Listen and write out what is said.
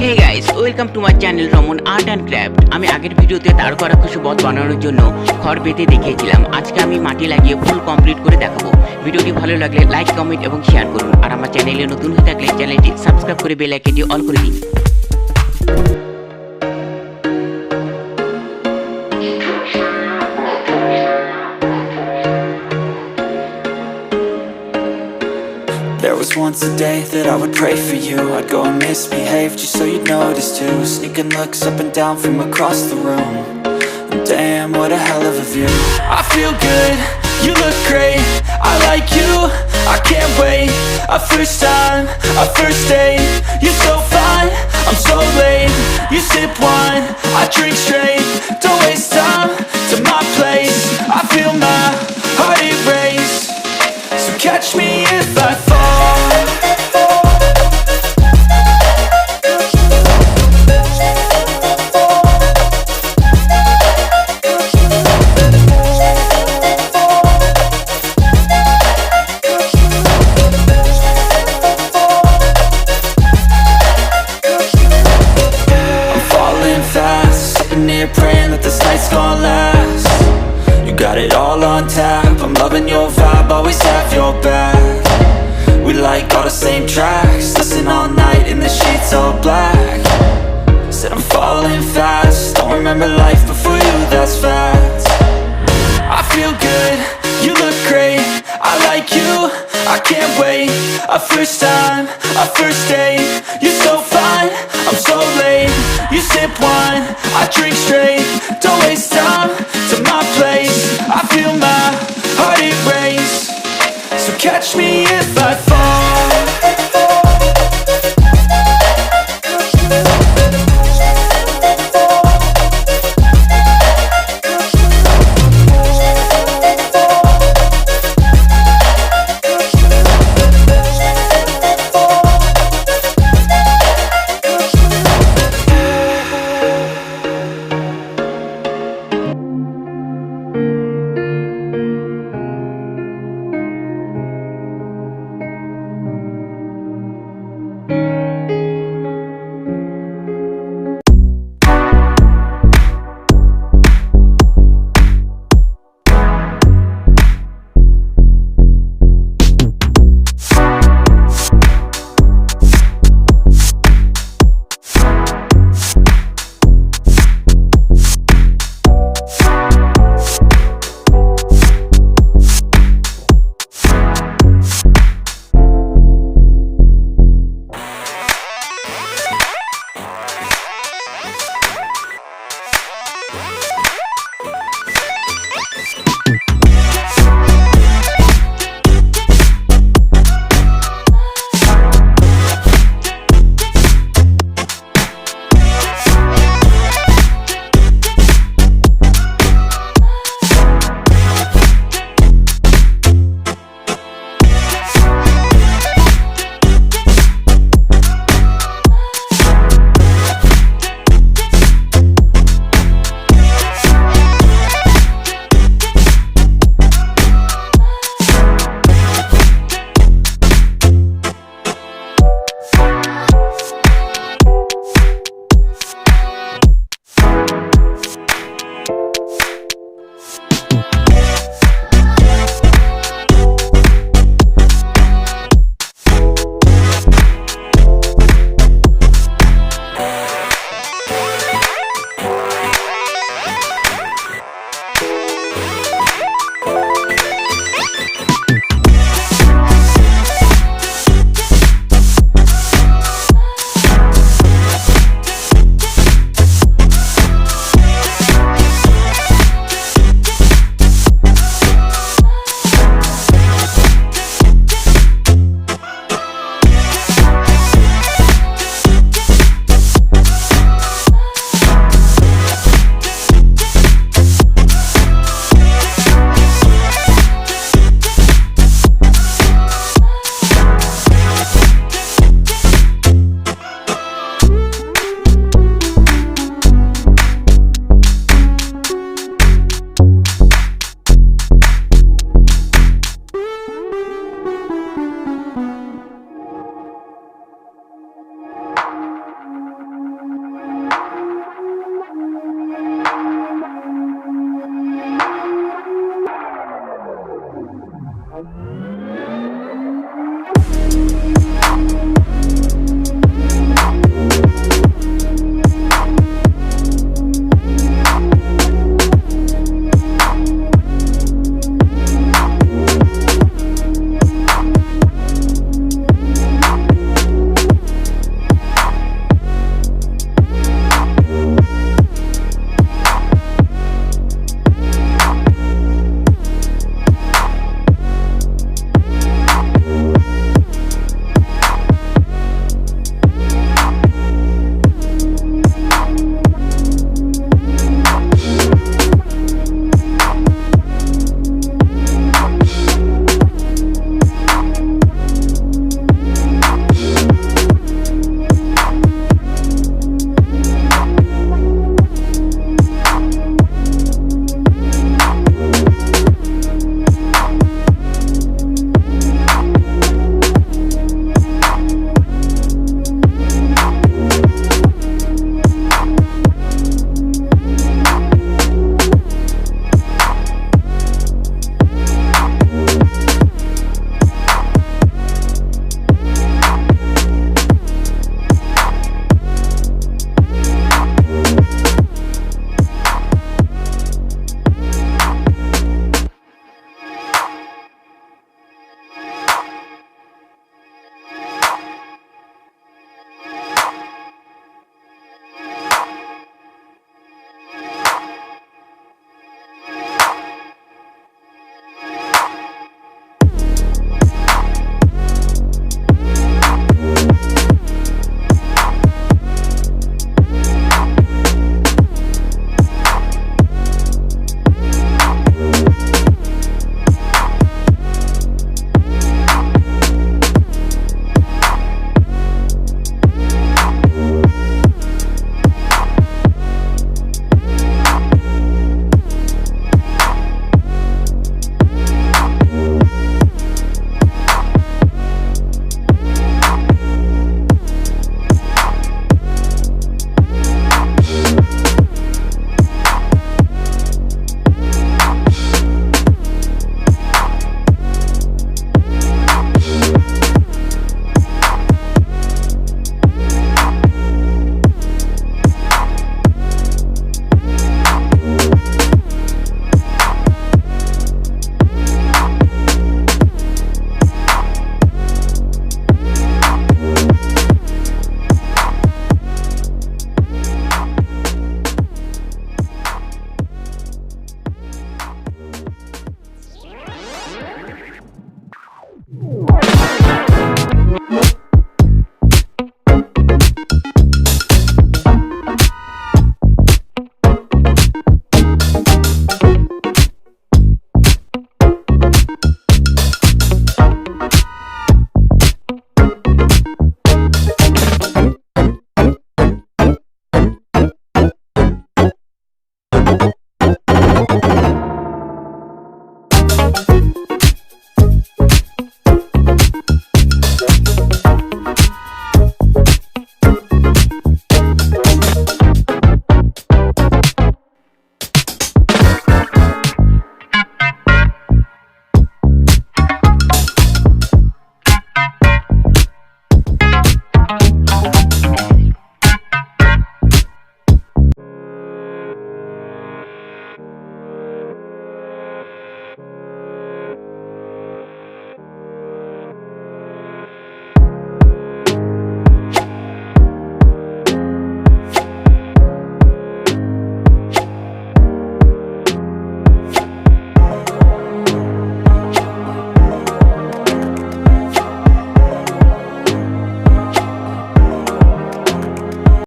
Hey guys, welcome to my channel Raman Art and Craft. আমি আগের ভিডিওতে দাঁড় করা কিছু বট বানানোর জন্য খড় বেঁধে দেখিয়েছিলাম। আজকে আমি মাটি লাগিয়ে ফুল কমপ্লিট করে দেখাবো। ভিডিওটি ভালো লাগলে লাইক, কমেন্ট এবং শেয়ার করুন। আর আমার চ্যানেলে নতুন হয়ে থাকলে চ্যানেলটি সাবস্ক্রাইব করে বেল আইকনটি অল করে দিন। There was once a day that I would pray for you. I'd go and misbehave just so you'd notice too. Sneaking looks up and down from across the room. And damn, what a hell of a view. I feel good, you look great, I like you, I can't wait. A first time, a first date. You're so fine, I'm so late. You sip wine, I drink straight. Don't waste time to my place. I feel my heart erase. So catch me if I fall. Praying that this night's gonna last. You got it all on tap, I'm loving your vibe, always have your back. We like all the same tracks, listen all night in the sheets all black. Said I'm falling fast, don't remember life before you, that's fact. I feel good, you look great, I like you, I can't wait. A first time, a first date. You're so fine, I'm so late. You sip wine, I drink straight. Don't waste time to my place. I feel my heart erase. So catch me if I fall.